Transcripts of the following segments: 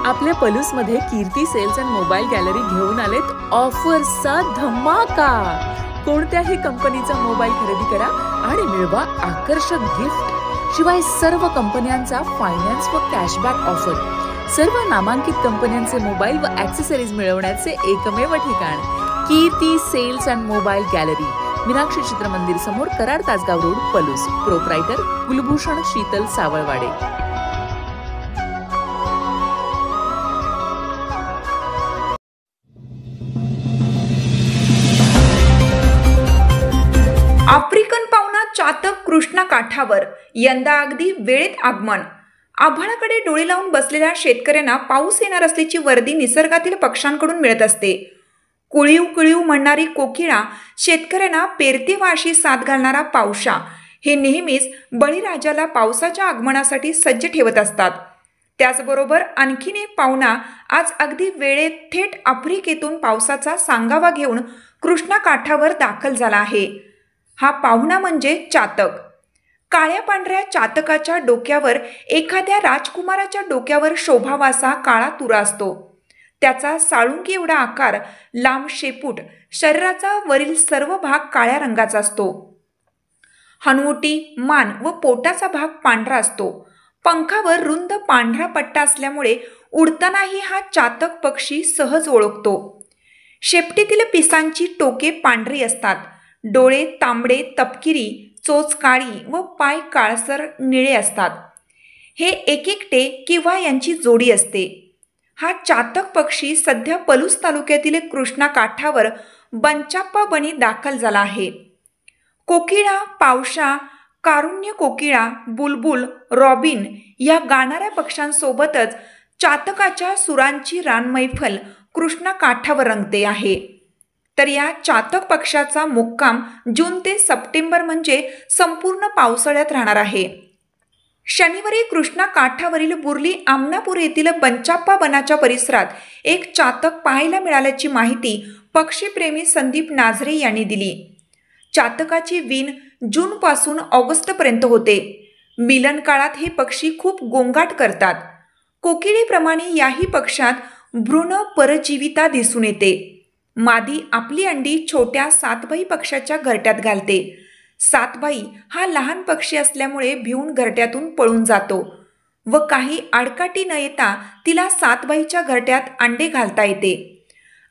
आपल्या पलूसमध्ये कीर्ती sales and mobile gallery घेऊन आलेत ऑफर्सचा धमाका। कोणत्याही कंपनीचा मोबाईल खरेदी करा आणि मिळवा आकर्षक गिफ्ट। शिवाय सर्व कंपन्यांचा फायनान्स व कॅशबॅक ऑफर। सर्व नामांकित कंपन्यांचे मोबाईल व ॲक्सेसरीज मिळवण्याचे एकमेव ठिकाण Kirti sales and mobile gallery, Meenakshi Chitramandir समोर, Karad Tasgaon road, Palus. Proprietor Kulbhushan Sheetal Savalwade. African पाहुणा चातक कृष्णा काठावर यंदा अगदी वेळेत आगमन। आभाळाकडे डोळे लावून बसलेल्या शेतकऱ्यांना पाऊस येणार असल्याची वर्दी निसर्गातील पक्ष्यांकडून मिळत असते। कुळीव कुळीव म्हणणारी कोकिळा, शेतकऱ्यांना पेरते वाशी साथ घालणारा पावसा, हे नेहमीच बळीराजाला पावसाच्या आगमनासाठी सज्ज ठेवत असतात। त्याचबरोबर आणखीन एक पाहुणा आज अगदी वेळेत थेट आफ्रिकेतून पावसाचा सांगावा घेऊन कृष्णा काठावर दाखल झाला आहे। हा पाहुणा म्हणजे चातक। काळ्या पांढऱ्या चातकाच्या डोक्यावर एखाद्या राजकुमाराच्या डोक्यावर शोभावा असा काळा तुरा असतो। त्याचा साळुंकी एवढा आकार, लांब शेपूट, शरीराचा वरील सर्व भाग काळ्या रंगाचा असतो। हनुवटी, मान व पोटाचा भाग पांढरा असतो। पंखावर रुंद पांढरा पट्टा असल्यामुळे उडतानाही हा चातक पक्षी सहज ओळखतो। शेपटीतील पिसांची टोके पांढरी असतात। डोळे तांबडे तपकिरी, चोच काळी व पाय काळसर निळे असतात। हे एकेकटे किंवा यांची जोडी असते। हा चातक पक्षी सध्या पलूस तालुक्यातील कृष्णा काठावर बंचाप्पा बनी दाखल झाला आहे। कोकिळा, पावसा, कारुण्य कोकिळा, बुलबुल, रॉबिन या गाणाऱ्या पक्ष्यांसोबतच चातकाच्या सुरांची रानमैफल कृष्णा काठावर रंगते आहे। तर या चातक पक्षाचा मुक्काम जून ते सप्टेंबर म्हणजे संपूर्ण पावसाळ्यात राहणार आहे। शनिवारी कृष्णा काठावरील बुर्ली आमनापूर येथील बंचाप्पा बनाच्या परिसरात एक चातक पाहायला मिळाल्याची माहिती पक्षीप्रेमी संदीप नाझरे यांनी दिली। चातकाची विण जून पासून ऑगस्टपर्यंत होते। मिलन काळात हे पक्षी खूप गोंगाट करतात। कोकिळेप्रमाणे याही पक्षात भ्रूण परजीविता दिसून येते। मादी आपली अंडी छोट्या सातभाई पक्षाच्या घरट्यात घालते। सातभाई हा लहान पक्षी असल्यामुळे भिवून घरट्यातून पळून जातो व काही आडकाठी न येता तिला सातभाईच्या घरट्यात अंडे घालता येते।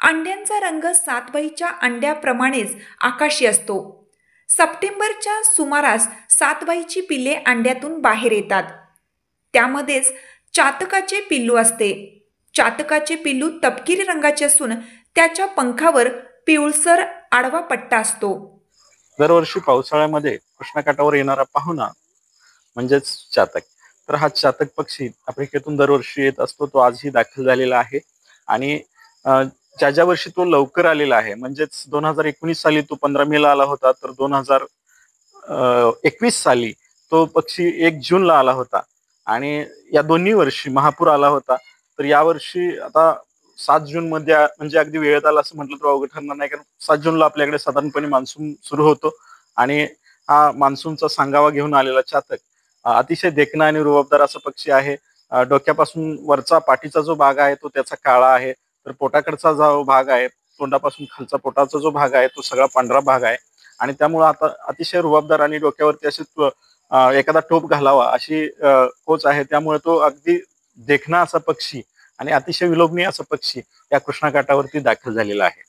अंड्यांचा रंग सातभाईच्या अंड्याप्रमाणेच आकाशी असतो। सप्टेंबरच्या सुमारास सातभाईची पिल्ले अंड्यातून बाहेर येतात। त्यामध्येच चातकाचे पिल्लू असते। चातकाचे पिल्लू तपकिरी रंगाचे असून त्याच्या पंखावर पिवळसर आडवा पट्टा असतो। दरवर्षी पावसाळ्यामध्ये कृष्णाकाठावर येणारा पाहुणा म्हणजेच चातक। तर हा चातक पक्षी आफ्रिकेतून दरवर्षी येत असतो। तो आजही दाखल झालेला आहे आणि ज्या वर्षी तो लवकर आलेला आहे, म्हणजेच 2019 साली तो 15 मेला आला होता, तर 2021 साली तो पक्षी 1 जूनला आला होता आणि या दोन्ही वर्षी महापूर आला होता। तर यावर्षी आता 7 जून मध्ये म्हणजे अगदी वेळेत आला असं म्हटलं तर अवघड ठरणार नाही, कारण 7 जूनला आपल्याकडे साधारणपणे मान्सून सुरू होतो आणि हा मान्सूनचा सांगावा घेऊन आलेला चातक अतिशय देखणा आणि रुबाबदार असा पक्षी आहे। डोक्यापासून वरचा पाठीचा जो भाग आहे तो त्याचा काळा आहे, तर पोटाकडचा जो भाग आहे, तोंडापासून खालचा पोटाचा जो भाग आहे तो सगळा पांढरा भाग आहे आणि त्यामुळे आता अतिशय रुबाबदार आणि डोक्यावरती अशी एखादा टोप घालावा अशी कोच आहे। त्यामुळे तो अगदी देखणा असा पक्षी आणि अतिशय विलोभनीय असा पक्षी या कृष्णाकाठावरती दाखल झालेला आहे।